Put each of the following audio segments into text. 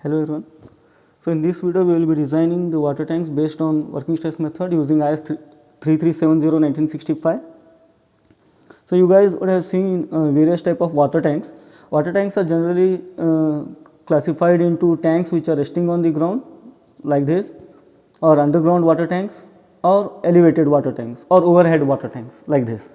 Hello everyone. So in this video we will be designing the water tanks based on working stress method using IS 3370-1965. So you guys would have seen various type of water tanks. Water tanks are generally classified into tanks which are resting on the ground like this, or underground water tanks, or elevated water tanks, or overhead water tanks like this.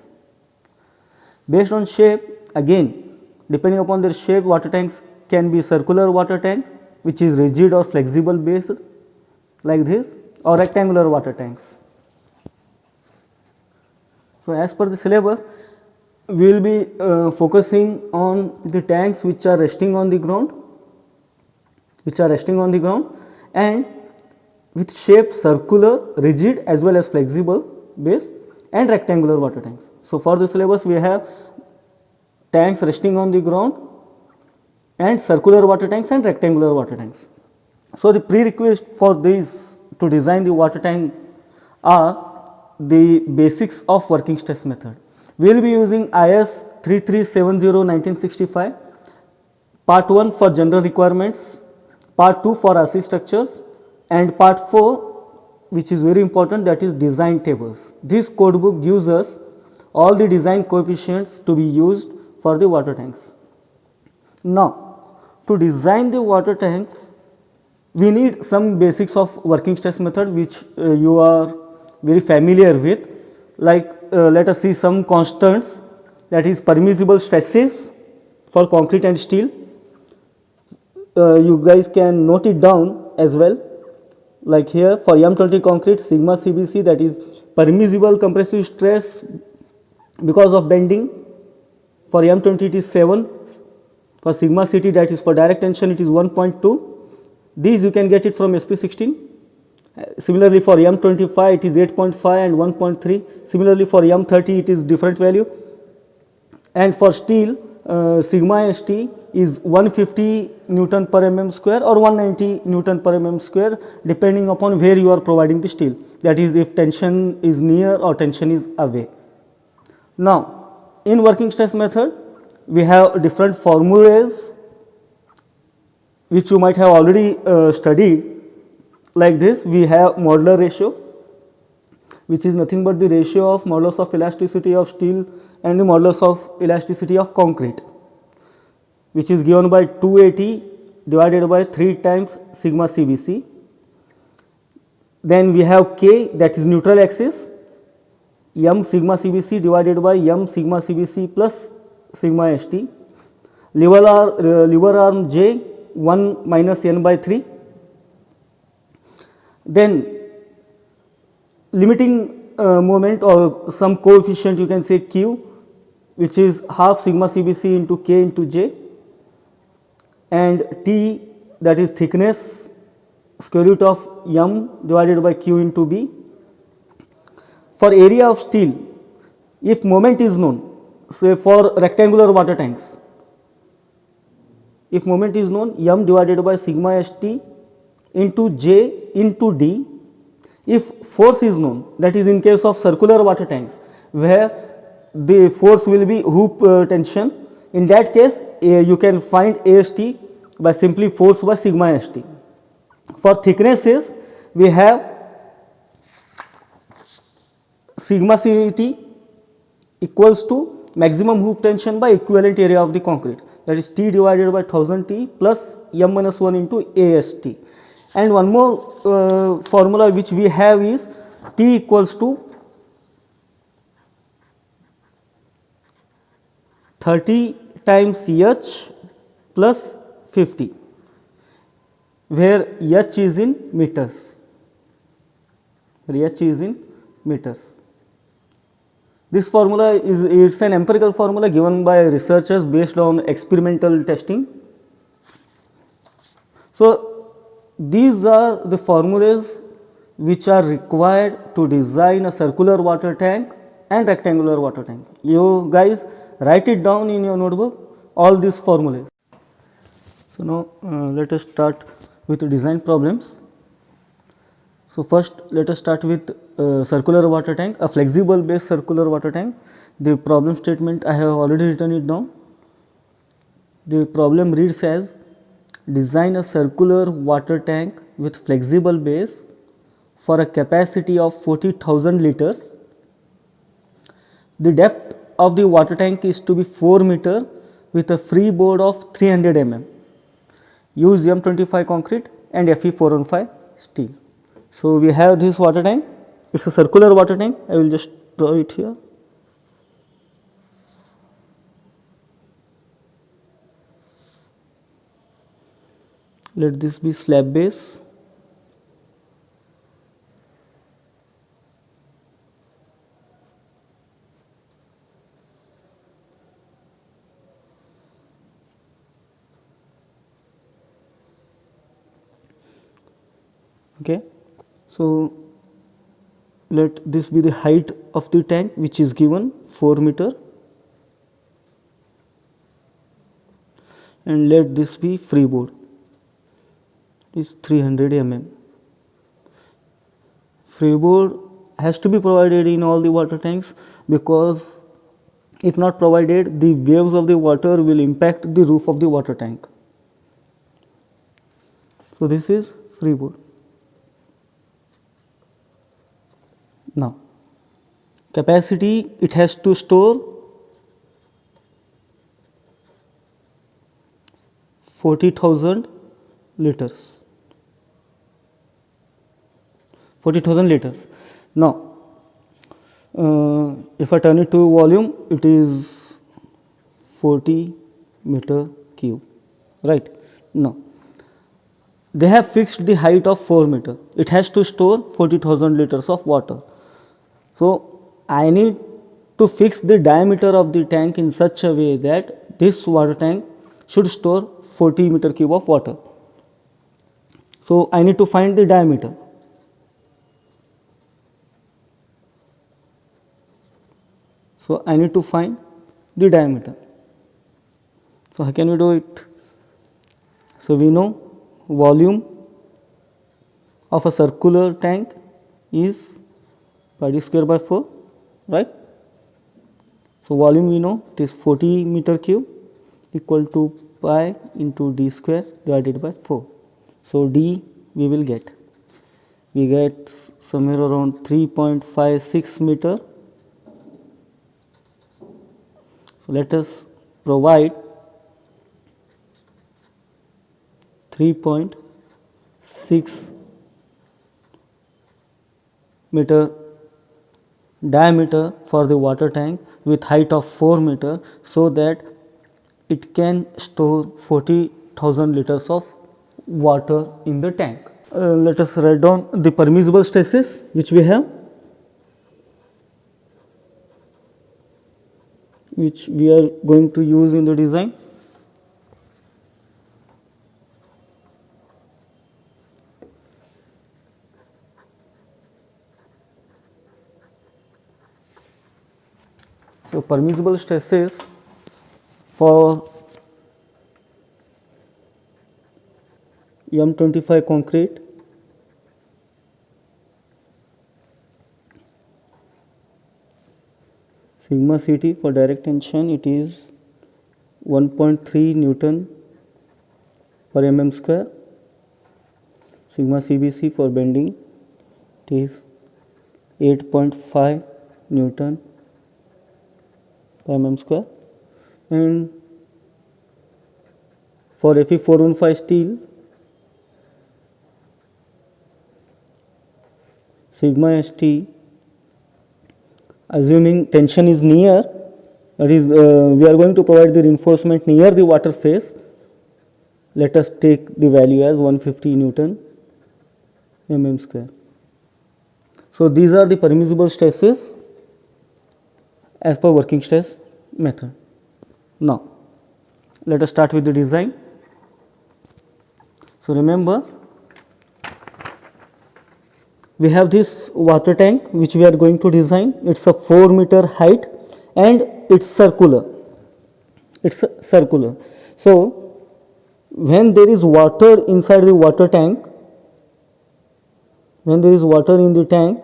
Based on shape, again depending upon their shape, water tanks can be circular water tank which is rigid or flexible based like this, or rectangular water tanks. So as per the syllabus, we will be focusing on the tanks which are resting on the ground, and with shape circular, rigid as well as flexible base, and rectangular water tanks. So for the syllabus we have tanks resting on the ground and circular water tanks and rectangular water tanks. So the prerequisite for these to design the water tank are the basics of working stress method. We will be using IS 3370-1965, part 1 for general requirements, part 2 for RC structures, and part 4, which is very important, that is design tables. This code book gives us all the design coefficients to be used for the water tanks. Now to design the water tanks, we need some basics of working stress method which you are very familiar with, like let us see some constants, that is permissible stresses for concrete and steel. You guys can note it down as well, like here for M20 concrete, sigma CBC, that is permissible compressive stress because of bending. For M20 it is 7, for sigma CT, that is for direct tension, it is 1.2. These you can get it from SP16. Similarly for M25 it is 8.5 and 1.3. Similarly for M30 it is different value. And for steel, sigma ST is 150 Newton per mm square or 190 Newton per mm square, depending upon where you are providing the steel, that is if tension is near or tension is away. Now in working stress method we have different formulas which you might have already studied. Like this, we have modular ratio, which is nothing but the ratio of modulus of elasticity of steel and the modulus of elasticity of concrete, which is given by 280 divided by 3 times sigma CBC. Then we have K, that is neutral axis, m sigma CBC divided by m sigma CBC plus sigma ST. Lever arm J, 1 minus n by 3. Then limiting moment or some coefficient, you can say Q, which is half sigma CBC into K into J, and T, that is thickness, square root of m divided by Q into B. For area of steel, if moment is known, say for rectangular water tanks, if moment is known, m divided by sigma ST into J into D. If force is known, that is in case of circular water tanks where the force will be hoop tension, in that case you can find AST by simply force by sigma ST. For thicknesses, we have sigma CT equals to maximum hoop tension by equivalent area of the concrete, that is T divided by 1000 T plus m minus 1 into AST. And one more formula which we have is T equals to 30 times H plus 50, where H is in meters. This formula is an empirical formula given by researchers based on experimental testing. So these are the formulas which are required to design a circular water tank and rectangular water tank. You guys write it down in your notebook, all these formulas. So now let us start with the design problems. So first let us start with circular water tank, a flexible base circular water tank. The problem statement I have already written it down. The problem reads as Design a circular water tank with flexible base for a capacity of 40,000 liters. The depth of the water tank is to be 4 meter with a freeboard of 300 mm. Use M25 concrete and Fe415 steel. So, we have this water tank. It is a circular water tank. I will just draw it here. Let this be slab base. Okay. So, let this be the height of the tank, which is given 4 meter, and let this be freeboard, is 300 mm. Freeboard has to be provided in all the water tanks, because if not provided, the waves of the water will impact the roof of the water tank. So, this is freeboard. Now, capacity, it has to store 40,000 liters. 40,000 liters. Now, if I turn it to volume, it is 40 meter cube, right? Now, they have fixed the height of 4 meter. It has to store 40,000 liters of water. So, I need to fix the diameter of the tank in such a way that this water tank should store 40 meter cube of water. So, I need to find the diameter. So, I need to find the diameter. So, how can we do it? So, we know volume of a circular tank is pi d square by 4, right? So, volume we know it is 40 meter cube equal to pi into d square divided by 4. So, d we will get, we get somewhere around 3.56 meter. So, let us provide 3.6 meter diameter for the water tank with height of 4 meter, so that it can store 40,000 liters of water in the tank. Let us write down the permissible stresses which we have, which we are going to use in the design. So, permissible stresses for M25 concrete sigma Ct for direct tension, it is 1.3 Newton per mm square. Sigma Cbc for bending, it is 8.5 Newton per mm square, and for Fe415 steel, sigma St, assuming tension is near, that is we are going to provide the reinforcement near the water phase. Let us take the value as 150 Newton mm square. So, these are the permissible stresses as per working stress method. Now, let us start with the design. So, remember, we have this water tank which we are going to design. It is a 4 meter height and it is circular. So, when there is water inside the water tank, when there is water in the tank,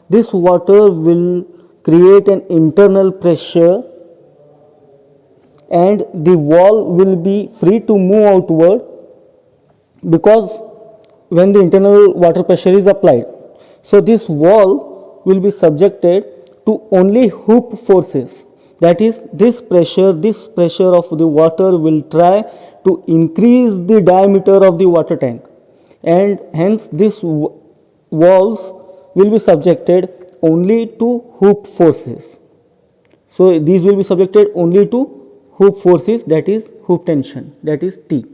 this water will create an internal pressure and the wall will be free to move outward because when the internal water pressure is applied, so this wall will be subjected to only hoop forces. That is, this pressure of the water will try to increase the diameter of the water tank, and hence these walls will be subjected only to hoop forces. So these will be subjected only to hoop forces, that is hoop tension, that is T.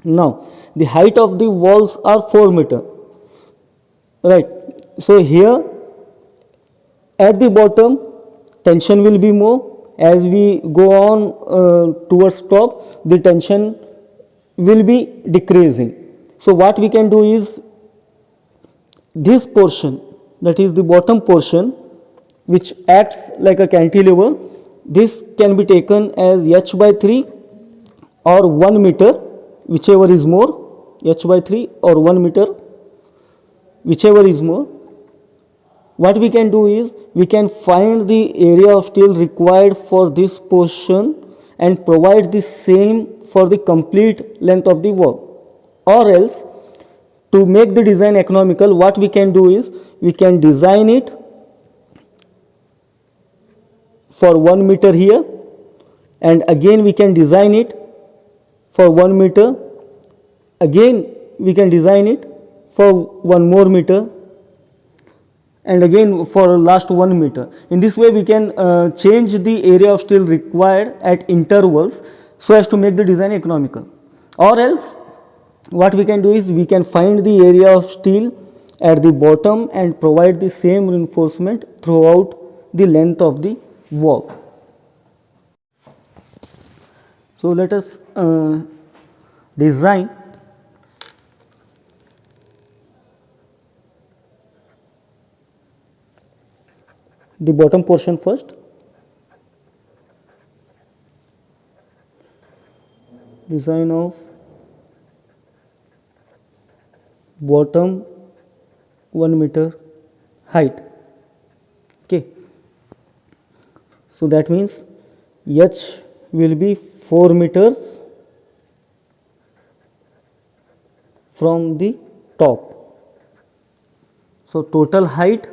Now the height of the walls are 4 meter, right? So here at the bottom tension will be more. As we go on towards top, the tension will be decreasing. So what we can do is, this portion, that is the bottom portion, which acts like a cantilever, this can be taken as h by 3 or 1 meter, whichever is more, h by 3 or 1 meter, whichever is more. What we can do is, we can find the area of steel required for this portion and provide the same for the complete length of the wall. Or else, to make the design economical, what we can do is, we can design it for 1 meter here, and again we can design it for 1 meter, again we can design it for 1 more meter, and again for last 1 meter. In this way we can change the area of steel required at intervals, so as to make the design economical. Or else what we can do is, we can find the area of steel at the bottom and provide the same reinforcement throughout the length of the wall. So let us design the bottom portion first. Design of bottom 1 meter height. Okay. So that means h will be 4 meters from the top. So total height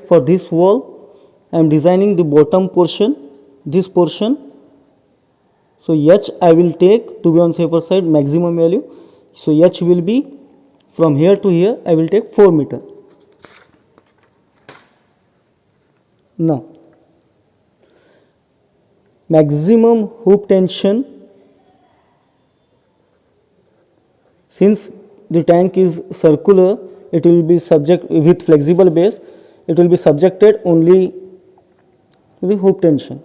for this wall, I am designing the bottom portion, this portion. So h I will take, to be on safer side, maximum value. So h will be from here to here, I will take 4 meter. Now maximum hoop tension, since the tank is circular, it will be subject with flexible base, it will be subjected only to the hoop tension.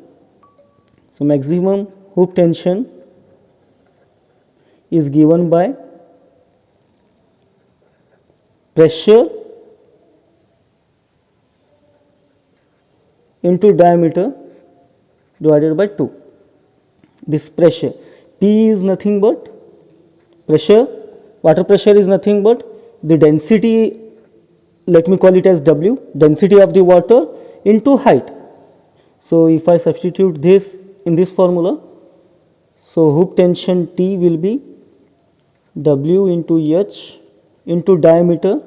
So maximum hoop tension is given by pressure into diameter divided by 2. This pressure P is nothing but pressure, water pressure is nothing but the density, let me call it as W, density of the water into height. So if I substitute this in this formula, so hoop tension T will be W into H into diameter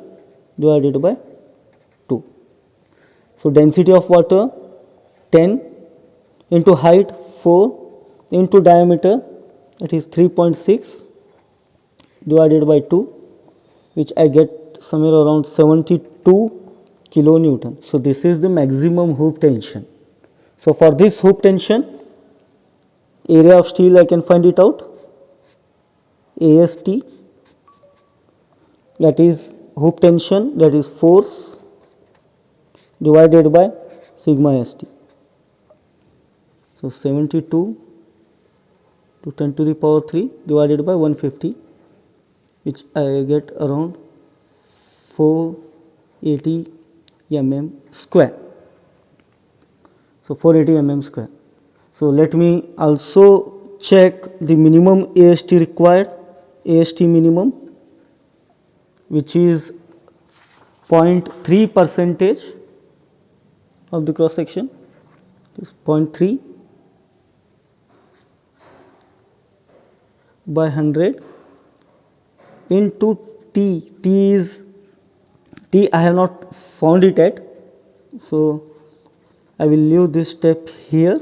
divided by 2. So density of water 10 into height 4 into diameter, that is 3.6 divided by 2, which I get somewhere around 72 kilonewton. So this is the maximum hoop tension. So for this hoop tension, area of steel I can find it out, AST, that is hoop tension, that is force divided by sigma ST. So 72 to 10 to the power 3 divided by 150, which I get around 480 mm square. So 480 mm square. So let me also check the minimum AST required, AST minimum, which is 0.3 percentage of the cross section, is 0.3 by 100 into T I have not found it yet, so I will leave this step here.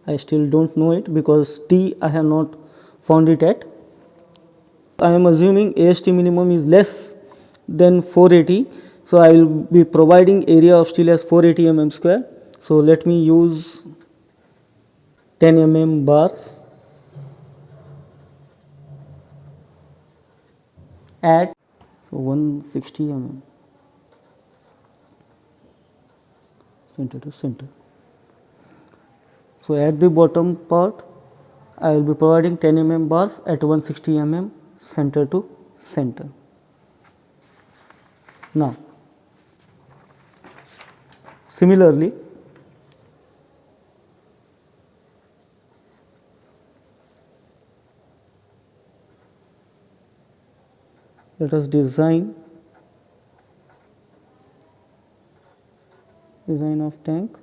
I still don't know it because T I have not found it yet. I am assuming AST minimum is less than 480, so I will be providing area of steel as 480 mm square. So let me use 10 mm bars at 160 mm center to center. So at the bottom part I will be providing 10 mm bars at 160 mm center to center. Now similarly, let us design of tank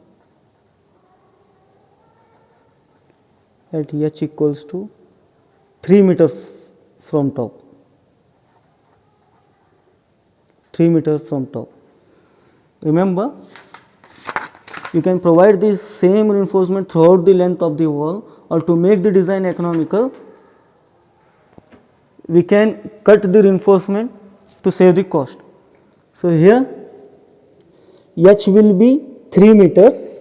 at h equals to 3 meter from top. 3 meter from top. Remember, you can provide this same reinforcement throughout the length of the wall, or to make the design economical, we can cut the reinforcement to save the cost. So here h will be 3 meters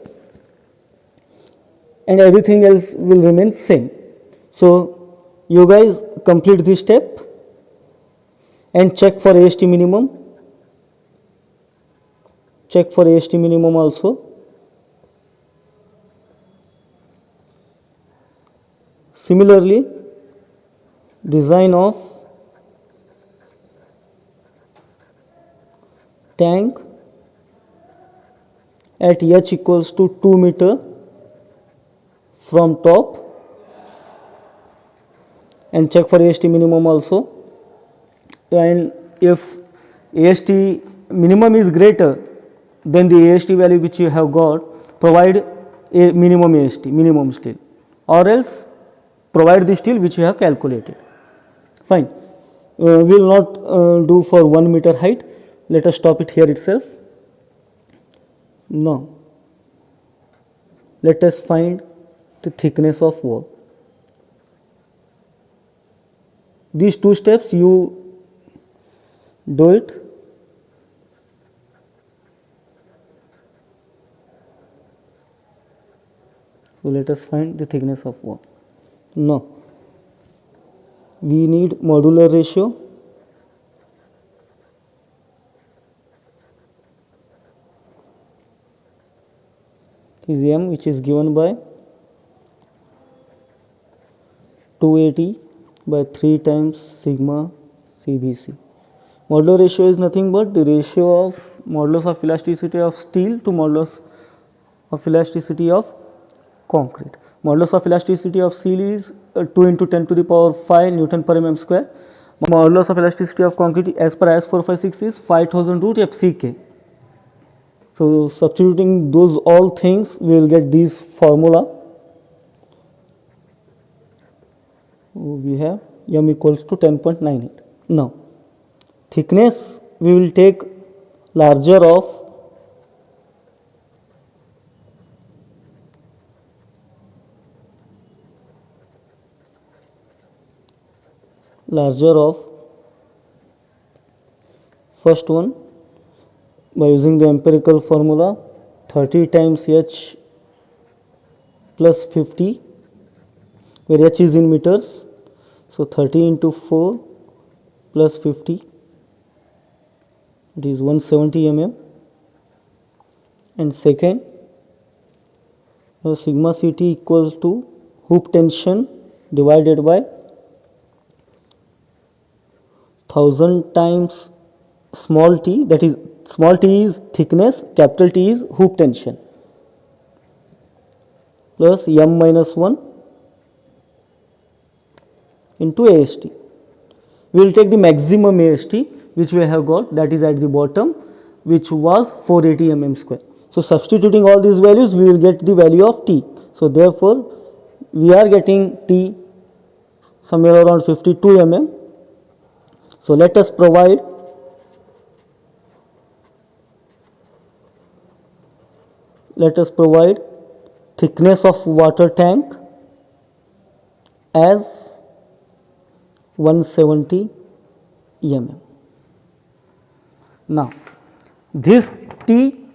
and everything else will remain same. So you guys complete this step and check for AST minimum. Check for AST minimum also. Similarly, design of tank at h equals to 2 meter from top and check for AST minimum also. And if AST minimum is greater than the AST value which you have got, provide a minimum AST, minimum steel, or else provide the steel which you have calculated. Fine. We will not do for 1 meter height. Let us stop it here itself. Now let us find the thickness of wall. These two steps you do it. So let us find the thickness of wall. Now we need modular ratio. Is M, which is given by 280 by 3 times sigma CBC. Modular ratio is nothing but the ratio of modulus of elasticity of steel to modulus of elasticity of concrete. Modulus of elasticity of steel is 2 into 10 to the power 5 Newton per mm square. Modulus of elasticity of concrete as per IS 456 is 5000 root FCK. So substituting those all things, we will get this formula. We have M equals to 10.98. Now thickness, we will take larger of first one by using the empirical formula 30 times h plus 50, where h is in meters. So 30 into 4 plus 50, it is 170 mm. And second, sigma CT equals to hoop tension divided by 1000 times small t, that is small t is thickness, capital T is hoop tension, plus m minus 1 into AST. We will take the maximum AST which we have got, that is at the bottom, which was 480 mm square. So substituting all these values, we will get the value of T. So therefore we are getting T somewhere around 52 mm So let us provide thickness of water tank as 170 mm. Now this T,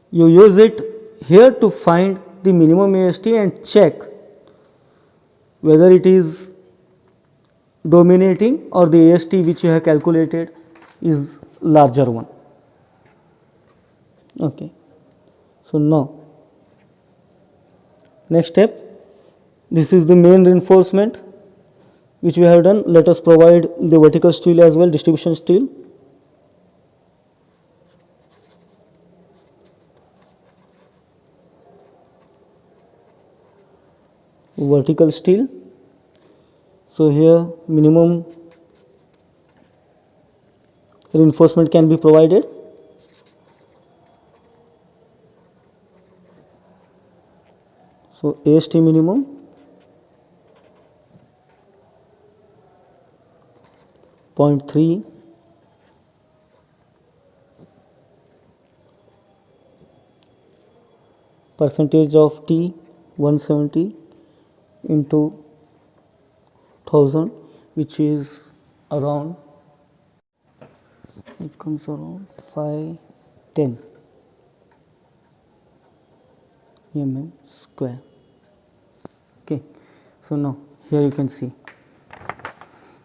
you use it here to find the minimum AST and check whether it is dominating or the AST which you have calculated is larger one. Okay. So now next step, this is the main reinforcement which we have done. Let us provide the vertical steel as well, distribution steel. Vertical steel. So here minimum reinforcement can be provided. So AST minimum 0.3 percentage of T 170 into 1000, which is around, it comes around 510 mm square. Okay, so now here you can see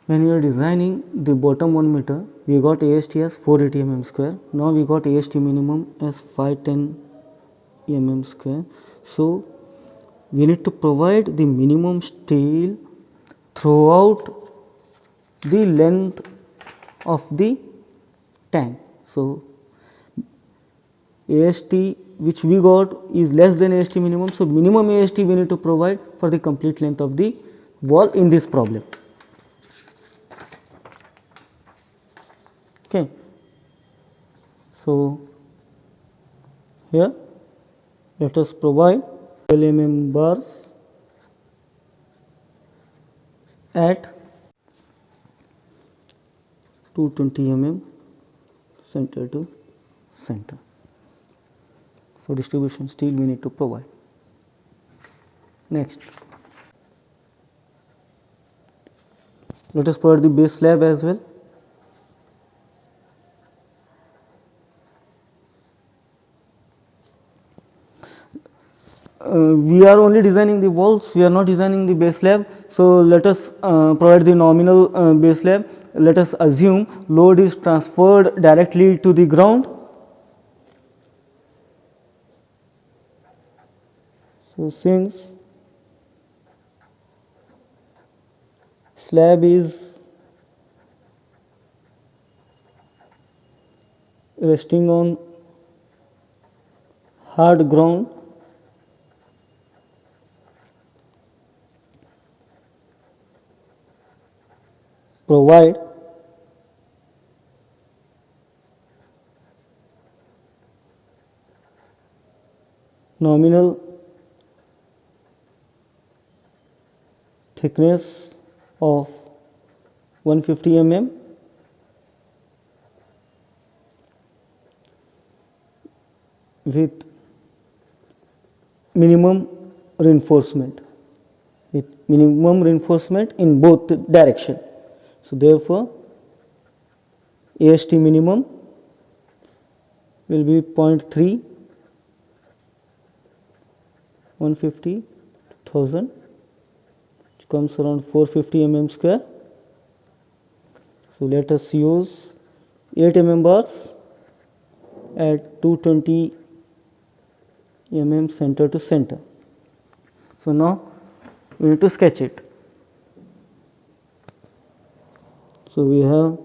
when we are designing the bottom 1 meter, we got AST as 480 mm square. Now we got AST minimum as 510 mm square. So we need to provide the minimum steel throughout the length of the tank. So AST which we got is less than AST minimum, so minimum AST we need to provide for the complete length of the wall in this problem. Okay. So here let us provide 12 mm bars at 220 mm center to center. For distribution steel we need to provide. Next, let us provide the base slab as well. We are only designing the walls, we are not designing the base slab. So let us provide the nominal base slab. Let us assume load is transferred directly to the ground. So since slab is resting on hard ground, provide nominal thickness of 150 mm with minimum reinforcement, in both direction. So therefore AST minimum will be 0.3 150 1000, which comes around 450 mm square. So let us use 8 mm bars at 220 mm center to center. So now we need to sketch it. So we have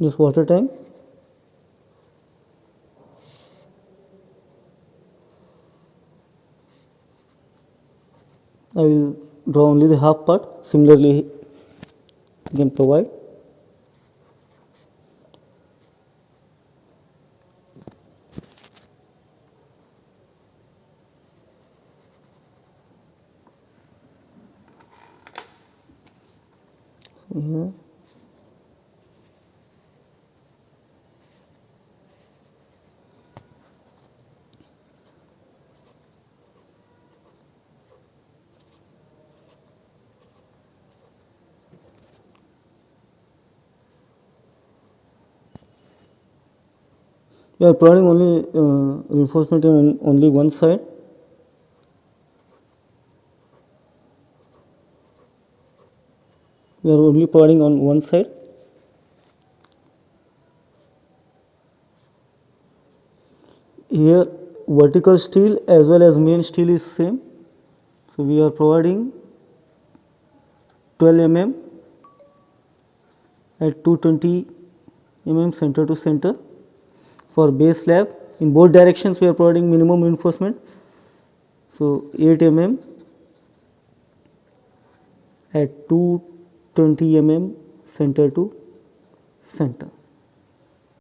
this water tank. I will draw only the half part. Similarly, you can provide. here. We are providing only reinforcement on only one side. We are only providing on one side. Here vertical steel as well as main steel is same. So we are providing 12 mm at 220 mm center to center. For base slab in both directions we are providing minimum reinforcement. So 8 mm at 220 mm center to center.